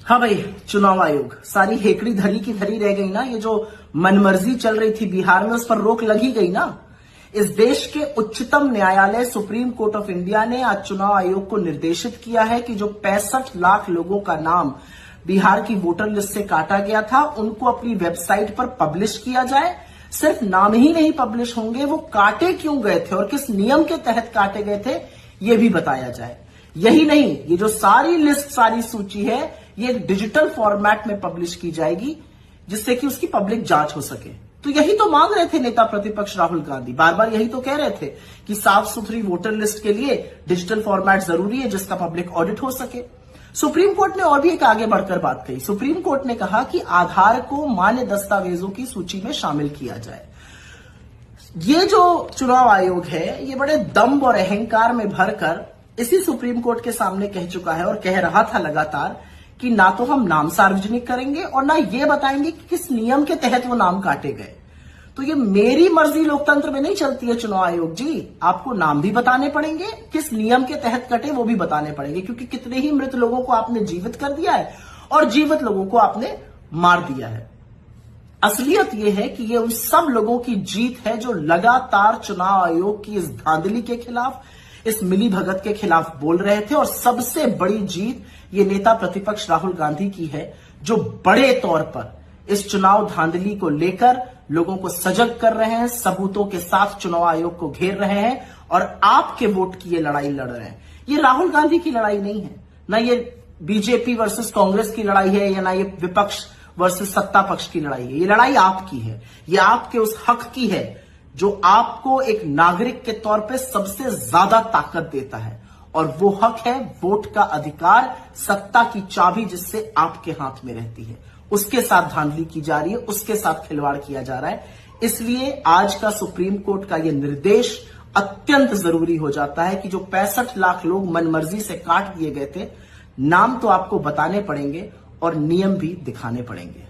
हाँ भाई, चुनाव आयोग सारी हेकड़ी धरी की धरी रह गई ना। ये जो मनमर्जी चल रही थी बिहार में, उस पर रोक लगी गई ना। इस देश के उच्चतम न्यायालय सुप्रीम कोर्ट ऑफ इंडिया ने आज चुनाव आयोग को निर्देशित किया है कि जो 65 लाख लोगों का नाम बिहार की वोटर लिस्ट से काटा गया था, उनको अपनी वेबसाइट पर पब्लिश किया जाए। सिर्फ नाम ही नहीं पब्लिश होंगे, वो काटे क्यों गए थे और किस नियम के तहत काटे गए थे, ये भी बताया जाए। यही नहीं, ये जो सारी लिस्ट, सारी सूची है, ये डिजिटल फॉर्मेट में पब्लिश की जाएगी, जिससे कि उसकी पब्लिक जांच हो सके। तो यही तो मांग रहे थे नेता प्रतिपक्ष राहुल गांधी, बार बार यही तो कह रहे थे कि साफ सुथरी वोटर लिस्ट के लिए डिजिटल फॉर्मेट जरूरी है, जिसका पब्लिक ऑडिट हो सके। सुप्रीम कोर्ट ने और भी एक आगे बढ़कर बात कही। सुप्रीम कोर्ट ने कहा कि आधार को मान्य दस्तावेजों की सूची में शामिल किया जाए। ये जो चुनाव आयोग है, ये बड़े दम्भ और अहंकार में भरकर इसी सुप्रीम कोर्ट के सामने कह चुका है और कह रहा था लगातार कि ना तो हम नाम सार्वजनिक करेंगे और ना ये बताएंगे कि किस नियम के तहत वो नाम काटे गए। तो ये मेरी मर्जी लोकतंत्र में नहीं चलती है चुनाव आयोग जी। आपको नाम भी बताने पड़ेंगे, किस नियम के तहत कटे वो भी बताने पड़ेंगे, क्योंकि कितने ही मृत लोगों को आपने जीवित कर दिया है और जीवित लोगों को आपने मार दिया है। असलियत यह है कि ये उन सब लोगों की जीत है जो लगातार चुनाव आयोग की इस धांधली के खिलाफ, इस मिली भगत के खिलाफ बोल रहे थे। और सबसे बड़ी जीत ये नेता प्रतिपक्ष राहुल गांधी की है, जो बड़े तौर पर इस चुनाव धांधली को लेकर लोगों को सजग कर रहे हैं, सबूतों के साथ चुनाव आयोग को घेर रहे हैं और आपके वोट की ये लड़ाई लड़ रहे हैं। ये राहुल गांधी की लड़ाई नहीं है, ना ये बीजेपी वर्सेस कांग्रेस की लड़ाई है, या ना ये विपक्ष वर्सेस सत्ता पक्ष की लड़ाई है। ये लड़ाई आपकी है, ये आपके उस हक की है जो आपको एक नागरिक के तौर पे सबसे ज्यादा ताकत देता है, और वो हक है वोट का अधिकार, सत्ता की चाबी जिससे आपके हाथ में रहती है। उसके साथ धांधली की जा रही है, उसके साथ खिलवाड़ किया जा रहा है। इसलिए आज का सुप्रीम कोर्ट का यह निर्देश अत्यंत जरूरी हो जाता है कि जो 65 लाख लोग मनमर्जी से काट दिए गए थे, नाम तो आपको बताने पड़ेंगे और नियम भी दिखाने पड़ेंगे।